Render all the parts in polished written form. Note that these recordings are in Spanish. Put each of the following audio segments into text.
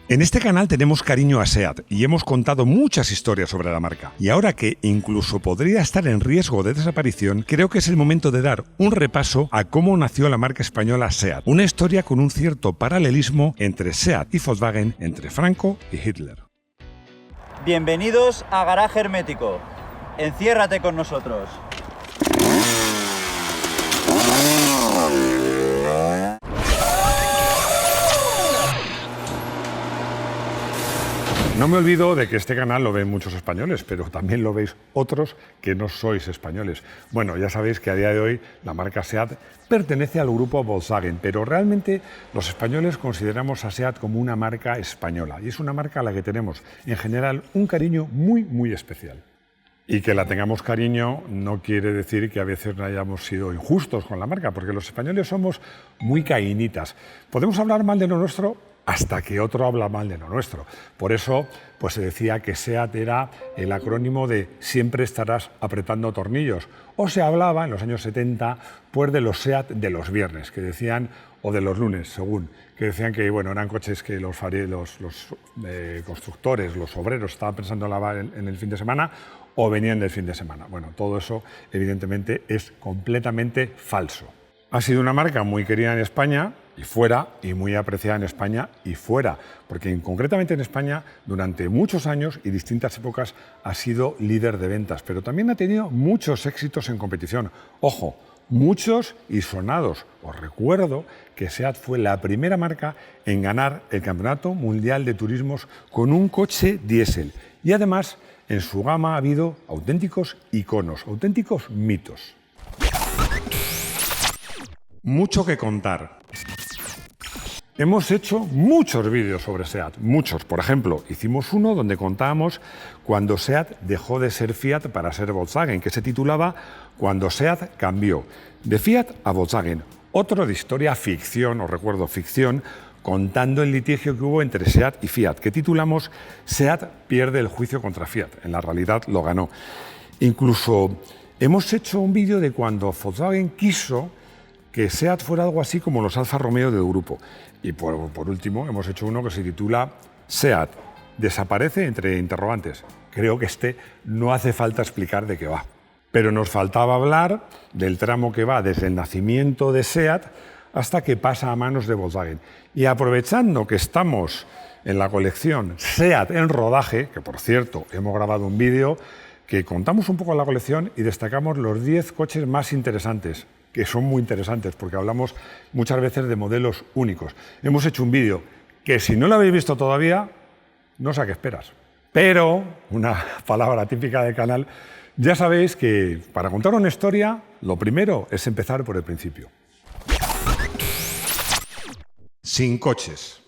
En este canal tenemos cariño a SEAT y hemos contado muchas historias sobre la marca. Y ahora que incluso podría estar en riesgo de desaparición, creo que es el momento de dar un repaso a cómo nació la marca española SEAT. Una historia con un cierto paralelismo entre SEAT y Volkswagen, entre Franco y Hitler. Bienvenidos a Garaje Hermético. Enciérrate con nosotros. No me olvido de que este canal lo ven muchos españoles, pero también lo veis otros que no sois españoles. Bueno, ya sabéis que a día de hoy la marca SEAT pertenece al grupo Volkswagen, pero realmente los españoles consideramos a SEAT como una marca española y es una marca a la que tenemos en general un cariño muy especial. Y que la tengamos cariño no quiere decir que a veces no hayamos sido injustos con la marca, porque los españoles somos muy caínitas. Podemos hablar mal de lo nuestro hasta que otro habla mal de lo nuestro. Por eso pues se decía que SEAT era el acrónimo de siempre estarás apretando tornillos. O se hablaba en los años 70 pues de los SEAT de los viernes, que decían, o de los lunes, según, que decían que bueno, eran coches que los constructores, los obreros estaban pensando en lavar en el fin de semana o venían del fin de semana. Bueno, todo eso evidentemente es completamente falso. Ha sido una marca muy querida en España y fuera, y muy apreciada en España y fuera, porque concretamente en España durante muchos años y distintas épocas ha sido líder de ventas, pero también ha tenido muchos éxitos en competición. Ojo, muchos y sonados. Os recuerdo que SEAT fue la primera marca en ganar el Campeonato Mundial de Turismos con un coche diésel. Y además, en su gama ha habido auténticos iconos, auténticos mitos. Mucho que contar. Hemos hecho muchos vídeos sobre SEAT, muchos. Por ejemplo, hicimos uno donde contábamos cuando SEAT dejó de ser Fiat para ser Volkswagen, que se titulaba Cuando SEAT cambió de Fiat a Volkswagen. Otro de historia ficción, os recuerdo ficción, contando el litigio que hubo entre SEAT y Fiat, que titulamos SEAT pierde el juicio contra Fiat. En la realidad lo ganó. Incluso hemos hecho un vídeo de cuando Volkswagen quiso que SEAT fuera algo así como los Alfa Romeo del grupo. Y por último, hemos hecho uno que se titula SEAT desaparece entre interrogantes. Creo que no hace falta explicar de qué va. Pero nos faltaba hablar del tramo que va desde el nacimiento de SEAT hasta que pasa a manos de Volkswagen. Y aprovechando que estamos en la colección SEAT en rodaje, que por cierto hemos grabado un vídeo que contamos un poco la colección y destacamos los 10 coches más interesantes, que son muy interesantes porque hablamos muchas veces de modelos únicos. Hemos hecho un vídeo que si no lo habéis visto todavía, no sé a qué esperas. Pero, una palabra típica del canal, ya sabéis que para contar una historia, lo primero es empezar por el principio. Sin coches.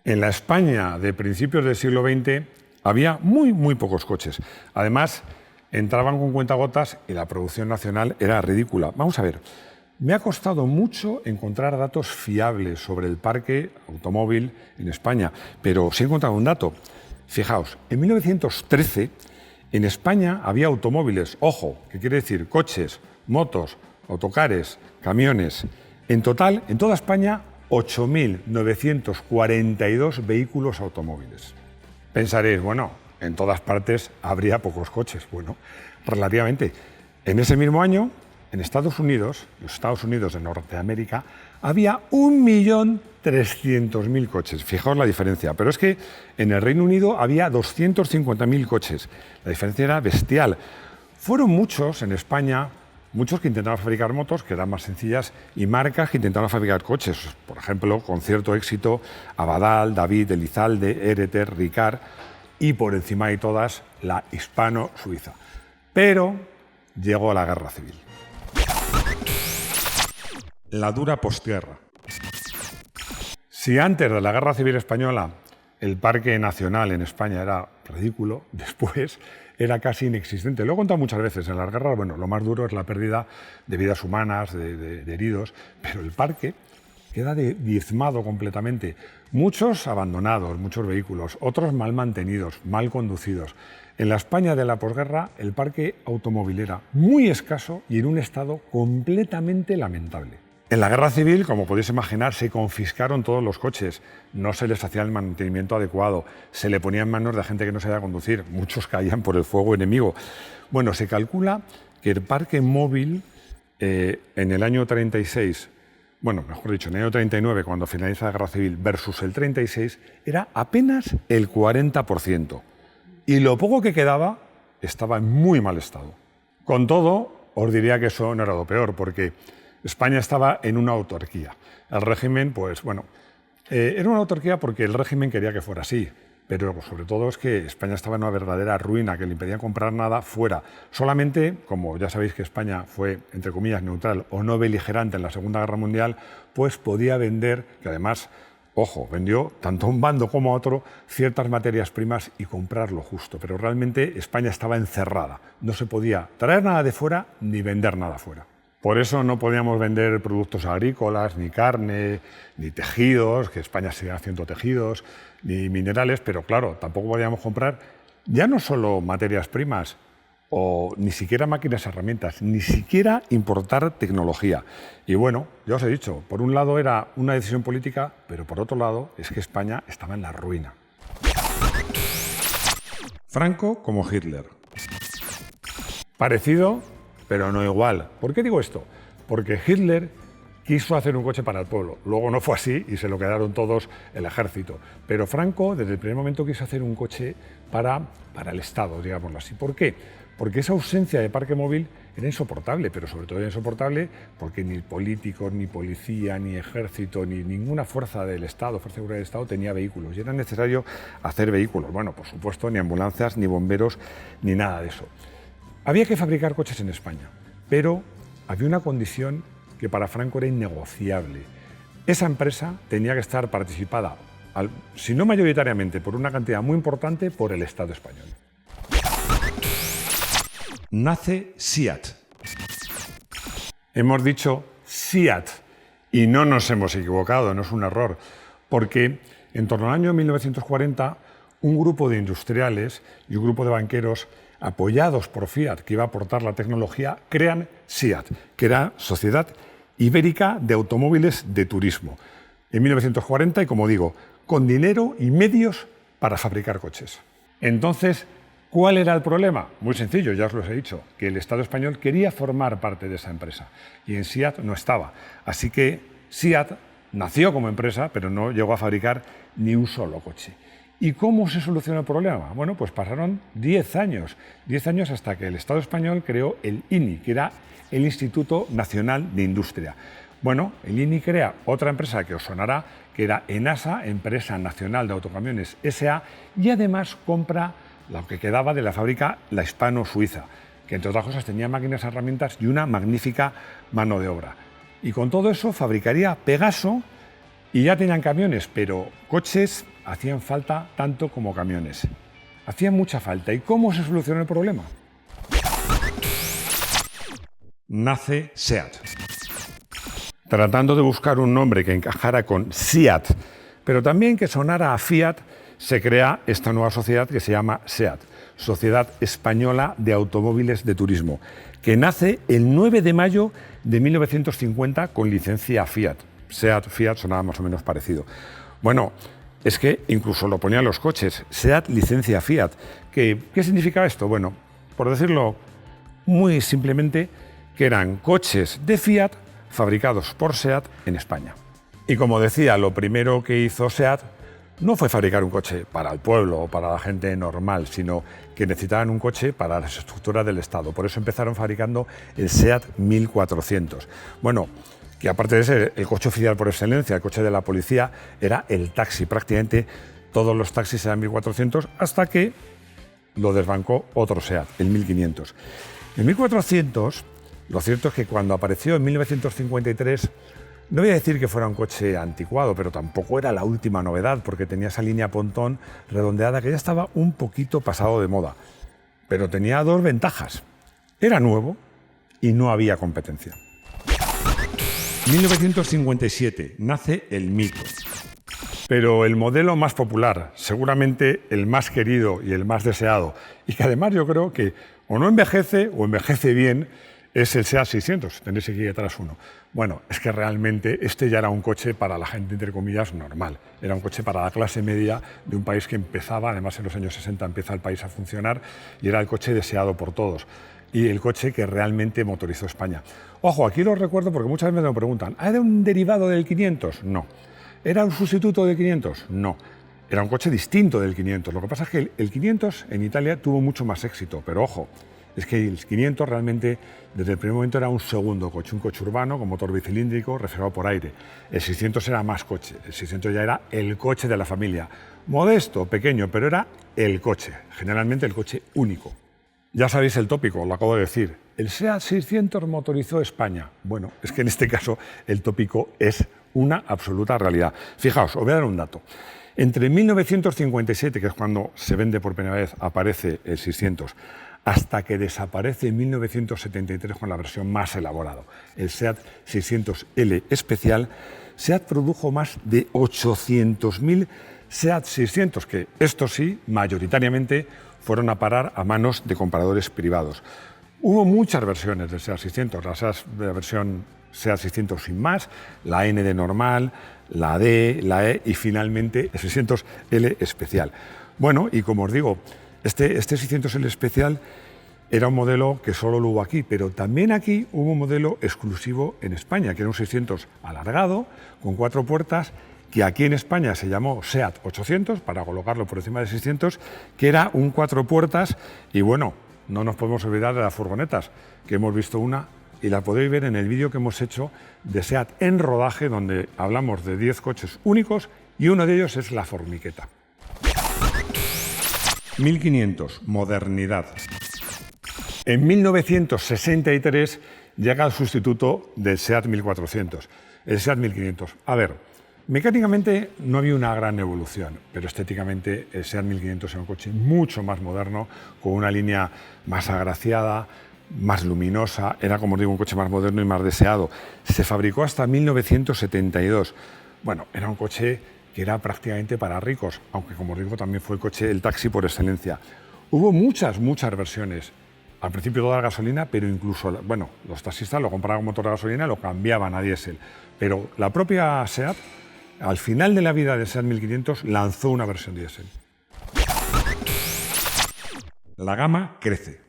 En la España de principios del siglo XX había muy pocos coches. Además, entraban con cuentagotas y la producción nacional era ridícula. Vamos a ver, me ha costado mucho encontrar datos fiables sobre el parque automóvil en España, pero sí he encontrado un dato. Fijaos, en 1913 en España había automóviles, ojo, que quiere decir coches, motos, autocares, camiones. En total, en toda España, 8.942 vehículos automóviles. Pensaréis, bueno, en todas partes habría pocos coches. Bueno, relativamente. En ese mismo año, en Estados Unidos, los Estados Unidos de Norteamérica, había 1.300.000 coches. Fijaos la diferencia. Pero es que en el Reino Unido había 250.000 coches. La diferencia era bestial. Fueron muchos en España, muchos que intentaban fabricar motos, que eran más sencillas, y marcas que intentaban fabricar coches. Por ejemplo, con cierto éxito, Abadal, David, Elizalde, Ereter, Ricard, y por encima de todas, la hispano-suiza. Pero llegó la Guerra Civil. La dura postguerra. Si antes de la Guerra Civil Española el parque nacional en España era ridículo, después era casi inexistente. Lo he contado muchas veces en las guerras. Bueno, lo más duro es la pérdida de vidas humanas, de heridos, pero el parque queda diezmado completamente. Muchos abandonados, muchos vehículos, otros mal mantenidos, mal conducidos. En la España de la posguerra, el parque automóvil era muy escaso y en un estado completamente lamentable. En la guerra civil, como podéis imaginar, se confiscaron todos los coches, no se les hacía el mantenimiento adecuado, se le ponía en manos de gente que no sabía conducir, muchos caían por el fuego enemigo. Bueno, se calcula que el parque móvil en el año 36, bueno, mejor dicho, en el año 39, cuando finaliza la guerra civil, versus el 36, era apenas el 40%. Y lo poco que quedaba estaba en muy mal estado. Con todo, os diría que eso no era lo peor, porque España estaba en una autarquía. El régimen, pues bueno, era una autarquía porque el régimen quería que fuera así, pero sobre todo es que España estaba en una verdadera ruina, que le impedía comprar nada fuera. Solamente, como ya sabéis que España fue, entre comillas, neutral o no beligerante en la Segunda Guerra Mundial, pues podía vender, que además, ojo, vendió tanto a un bando como a otro ciertas materias primas y comprar lo justo. Pero realmente España estaba encerrada, no se podía traer nada de fuera ni vender nada fuera. Por eso no podíamos vender productos agrícolas, ni carne, ni tejidos, que España sigue haciendo tejidos, ni minerales, pero claro, tampoco podíamos comprar ya no solo materias primas, o ni siquiera máquinas y herramientas, ni siquiera importar tecnología. Y bueno, ya os he dicho, por un lado era una decisión política, pero por otro lado es que España estaba en la ruina. Franco como Hitler. Parecido, pero no igual. ¿Por qué digo esto? Porque Hitler quiso hacer un coche para el pueblo. Luego no fue así y se lo quedaron todos el ejército. Pero Franco, desde el primer momento, quiso hacer un coche para el Estado, digámoslo así. ¿Por qué? Porque esa ausencia de parque móvil era insoportable, pero sobre todo era insoportable porque ni políticos, ni policía, ni ejército, ni ninguna fuerza del Estado, fuerza de seguridad del Estado, tenía vehículos. Y era necesario hacer vehículos. Bueno, por supuesto, ni ambulancias, ni bomberos, ni nada de eso. Había que fabricar coches en España, pero había una condición que para Franco era innegociable. Esa empresa tenía que estar participada, si no mayoritariamente, por una cantidad muy importante, por el Estado español. Nace SEAT. Hemos dicho SEAT y no nos hemos equivocado, no es un error, porque en torno al año 1940 un grupo de industriales y un grupo de banqueros apoyados por Fiat, que iba a aportar la tecnología, crean SEAT, que era Sociedad Ibérica de Automóviles de Turismo, en 1940 y, como digo, con dinero y medios para fabricar coches. Entonces, ¿cuál era el problema? Muy sencillo, ya os lo he dicho, que el Estado español quería formar parte de esa empresa y en SEAT no estaba. Así que SEAT nació como empresa, pero no llegó a fabricar ni un solo coche. ¿Y cómo se solucionó el problema? Bueno, pues pasaron 10 años hasta que el Estado español creó el INI, que era el Instituto Nacional de Industria. Bueno, el INI crea otra empresa que os sonará, que era ENASA, Empresa Nacional de Autocamiones S.A., y además compra lo que quedaba de la fábrica La Hispano-Suiza, que entre otras cosas tenía máquinas, herramientas y una magnífica mano de obra. Y con todo eso fabricaría Pegaso y ya tenían camiones, pero coches hacían falta tanto como camiones. Hacían mucha falta. ¿Y cómo se solucionó el problema? Nace SEAT. Tratando de buscar un nombre que encajara con SEAT, pero también que sonara a Fiat, se crea esta nueva sociedad que se llama SEAT, Sociedad Española de Automóviles de Turismo, que nace el 9 de mayo de 1950 con licencia Fiat. SEAT, Fiat sonaba más o menos parecido. Bueno, es que incluso lo ponían los coches, SEAT licencia Fiat. ¿Qué significa esto? Bueno, por decirlo muy simplemente, que eran coches de Fiat fabricados por SEAT en España. Y como decía, lo primero que hizo SEAT no fue fabricar un coche para el pueblo o para la gente normal, sino que necesitaban un coche para las estructuras del Estado. Por eso empezaron fabricando el SEAT 1400. Bueno, que aparte de ser el coche oficial por excelencia, el coche de la policía, era el taxi. Prácticamente todos los taxis eran 1400 hasta que lo desbancó otro SEAT, el 1500. El 1400, lo cierto es que cuando apareció en 1953, no voy a decir que fuera un coche anticuado, pero tampoco era la última novedad, porque tenía esa línea pontón redondeada que ya estaba un poquito pasado de moda. Pero tenía dos ventajas. Era nuevo y no había competencia. 1957 nace el Mito. Pero el modelo más popular, seguramente el más querido y el más deseado, y que además yo creo que o no envejece o envejece bien, Es el SEAT 600, tenéis aquí detrás uno. Bueno, es que realmente este ya era un coche para la gente, entre comillas, normal. Era un coche para la clase media de un país que empezaba, además en los años 60 empieza el país a funcionar, y era el coche deseado por todos. Y el coche que realmente motorizó España. Ojo, aquí lo recuerdo porque muchas veces me lo preguntan, ¿era un derivado del 500? No. ¿Era un sustituto del 500? No. Era un coche distinto del 500. Lo que pasa es que el 500 en Italia tuvo mucho más éxito, pero ojo, es que el 500 realmente desde el primer momento era un segundo coche, un coche urbano con motor bicilíndrico refrigerado por aire. El 600 era más coche, el 600 ya era el coche de la familia. Modesto, pequeño, pero era el coche, generalmente el coche único. Ya sabéis el tópico, lo acabo de decir. El SEAT 600 motorizó España. Bueno, es que en este caso el tópico es una absoluta realidad. Fijaos, os voy a dar un dato. Entre 1957, que es cuando se vende por primera vez, aparece el 600, hasta que desaparece en 1973 con la versión más elaborada, el SEAT 600L especial, SEAT produjo más de 800.000 SEAT 600, que estos sí, mayoritariamente, fueron a parar a manos de compradores privados. Hubo muchas versiones del SEAT 600, la versión SEAT 600 sin más, la N de normal, la D, la E y finalmente el 600L especial. Bueno, y como os digo, este 600L especial era un modelo que solo lo hubo aquí, pero también aquí hubo un modelo exclusivo en España, que era un 600 alargado, con 4 puertas, que aquí en España se llamó SEAT 800, para colocarlo por encima de 600, que era un 4 puertas, y bueno, no nos podemos olvidar de las furgonetas, que hemos visto una, y la podéis ver en el vídeo que hemos hecho de SEAT en rodaje, donde hablamos de 10 coches únicos, y uno de ellos es la Formiqueta. 1500, modernidad. En 1963 llega el sustituto del SEAT 1400, el SEAT 1500. A ver, mecánicamente no había una gran evolución, pero estéticamente el SEAT 1500 era un coche mucho más moderno, con una línea más agraciada, más luminosa, era, como os digo, un coche más moderno y más deseado. Se fabricó hasta 1972. Bueno, era un coche que era prácticamente para ricos, aunque, como os digo, también fue el taxi por excelencia. Hubo muchas versiones. Al principio toda la gasolina, pero incluso, bueno, los taxistas lo compraban con motor de gasolina y lo cambiaban a diésel. Pero la propia SEAT, al final de la vida del SEAT 1500, lanzó una versión diésel. La gama crece.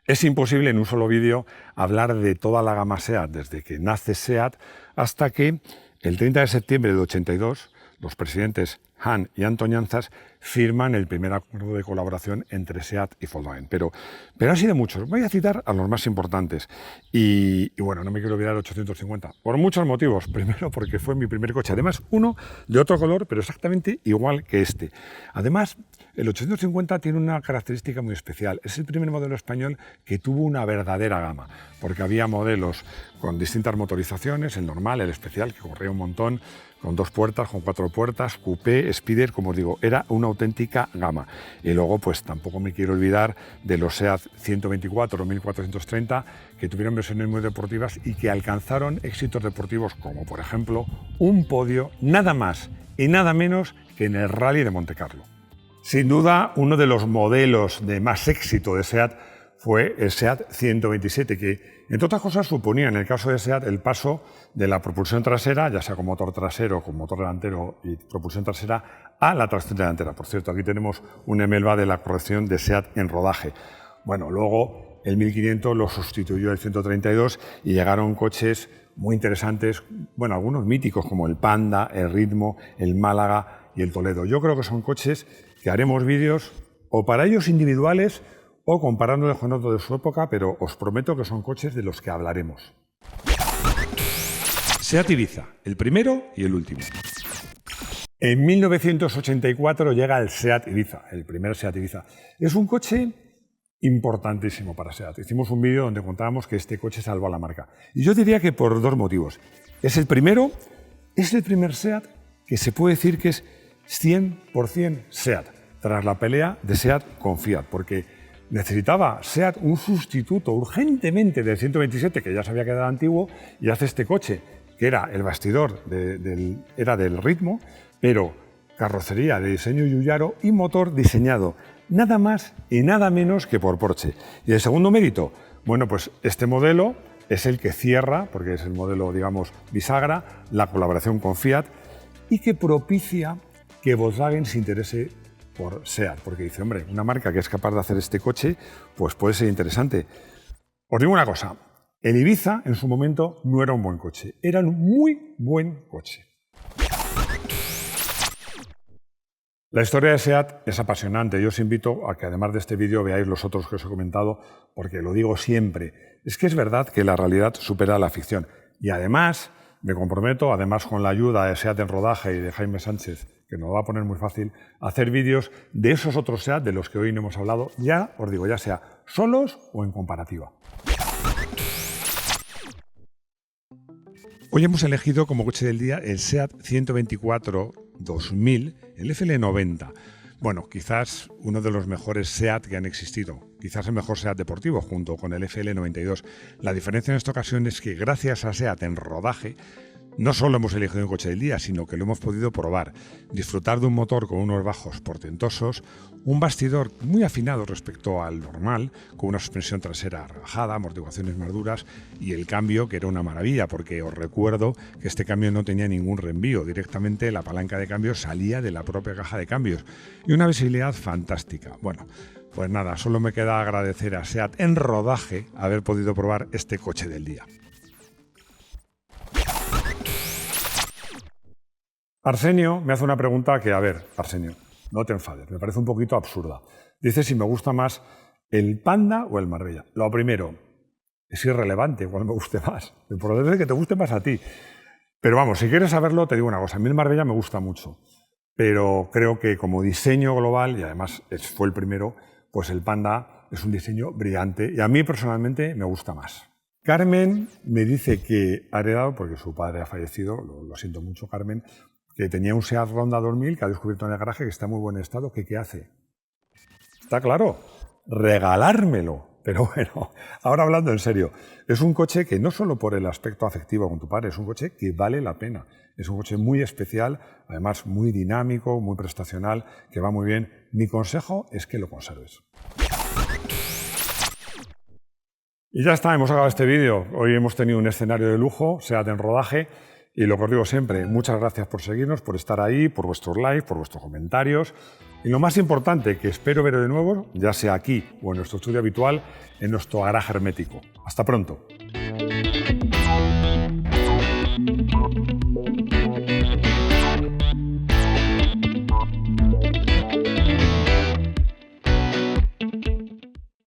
Es imposible en un solo vídeo hablar de toda la gama SEAT, desde que nace SEAT hasta que el 30 de septiembre de 82 los presidentes Hahn y Antoñanzas firman el primer acuerdo de colaboración entre SEAT y Volkswagen. Pero han sido muchos. Voy a citar a los más importantes. Y bueno, no me quiero olvidar el 850, por muchos motivos. Primero, porque fue mi primer coche. Además, uno de otro color, pero exactamente igual que este. Además, el 850 tiene una característica muy especial. Es el primer modelo español que tuvo una verdadera gama, porque había modelos con distintas motorizaciones, el normal, el especial, que corría un montón, con 2 puertas, con 4 puertas, coupé, Spider, como os digo, era una auténtica gama. Y luego, pues tampoco me quiero olvidar de los SEAT 124 o 1430, que tuvieron versiones muy deportivas y que alcanzaron éxitos deportivos como, por ejemplo, un podio nada más y nada menos que en el Rally de Montecarlo. Sin duda, uno de los modelos de más éxito de SEAT fue el SEAT 127, que, entre otras cosas, suponía, en el caso de SEAT, el paso de la propulsión trasera, ya sea con motor trasero, con motor delantero y propulsión trasera, a la tracción delantera. Por cierto, aquí tenemos un Emelva de la corrección de SEAT en rodaje. Bueno, luego el 1500 lo sustituyó el 132 y llegaron coches muy interesantes, bueno, algunos míticos como el Panda, el Ritmo, el Málaga y el Toledo. Yo creo que son coches que haremos vídeos o para ellos individuales o comparándolos con otros de su época, pero os prometo que son coches de los que hablaremos. SEAT Ibiza, el primero y el último. En 1984 llega el SEAT Ibiza, el primer SEAT Ibiza. Es un coche importantísimo para SEAT. Hicimos un vídeo donde contábamos que este coche salvó a la marca. Y yo diría que por 2 motivos. Es el primer SEAT que se puede decir que es 100% SEAT, tras la pelea de SEAT con Fiat, porque necesitaba SEAT un sustituto urgentemente del 127, que ya se había quedado antiguo, y hace este coche, que era el bastidor era del Ritmo, pero carrocería de diseño Giugiaro y motor diseñado nada más y nada menos que por Porsche. Y el segundo mérito, Bueno, pues este modelo es el que cierra, porque es el modelo, digamos, bisagra, la colaboración con Fiat y que propicia que Volkswagen se interese por SEAT, porque dice, hombre, una marca que es capaz de hacer este coche, pues puede ser interesante. Os digo una cosa, el Ibiza en su momento no era un buen coche, era un muy buen coche. La historia de SEAT es apasionante. Yo os invito a que además de este vídeo veáis los otros que os he comentado, porque lo digo siempre. Es que es verdad que la realidad supera la ficción. Y además, me comprometo, además con la ayuda de SEAT en rodaje y de Jaime Sánchez, que nos va a poner muy fácil, a hacer vídeos de esos otros SEAT de los que hoy no hemos hablado, ya os digo, ya sea solos o en comparativa. Hoy hemos elegido como coche del día el SEAT 124 2000, el FL90. Bueno, quizás uno de los mejores SEAT que han existido. Quizás el mejor SEAT deportivo junto con el FL92. La diferencia en esta ocasión es que gracias a SEAT en rodaje, no solo hemos elegido un coche del día, sino que lo hemos podido probar, disfrutar de un motor con unos bajos portentosos, un bastidor muy afinado respecto al normal, con una suspensión trasera rebajada, amortiguaciones más duras y el cambio que era una maravilla, porque os recuerdo que este cambio no tenía ningún reenvío, directamente la palanca de cambio salía de la propia caja de cambios y una visibilidad fantástica. Bueno, pues nada, solo me queda agradecer a SEAT en rodaje haber podido probar este coche del día. Arsenio me hace una pregunta que, a ver, Arsenio, no te enfades, me parece un poquito absurda. Dice si me gusta más el Panda o el Marbella. Lo primero, es irrelevante cuál me guste más. El problema es que te guste más a ti. Pero vamos, si quieres saberlo, te digo una cosa. A mí el Marbella me gusta mucho, pero creo que como diseño global, y además fue el primero, pues el Panda es un diseño brillante y a mí personalmente me gusta más. Carmen me dice que ha heredado, porque su padre ha fallecido, lo siento mucho, Carmen, que tenía un SEAT Ronda 2000 que ha descubierto en el garaje que está en muy buen estado, que ¿qué hace? Está claro, regalármelo. Pero bueno, ahora hablando en serio, es un coche que no solo por el aspecto afectivo con tu padre, es un coche que vale la pena. Es un coche muy especial, además muy dinámico, muy prestacional, que va muy bien. Mi consejo es que lo conserves. Y ya está, hemos acabado este vídeo. Hoy hemos tenido un escenario de lujo, SEAT en rodaje. Y lo que os digo siempre, muchas gracias por seguirnos, por estar ahí, por vuestros likes, por vuestros comentarios. Y lo más importante, que espero veros de nuevo, ya sea aquí o en nuestro estudio habitual, en nuestro garaje hermético. Hasta pronto.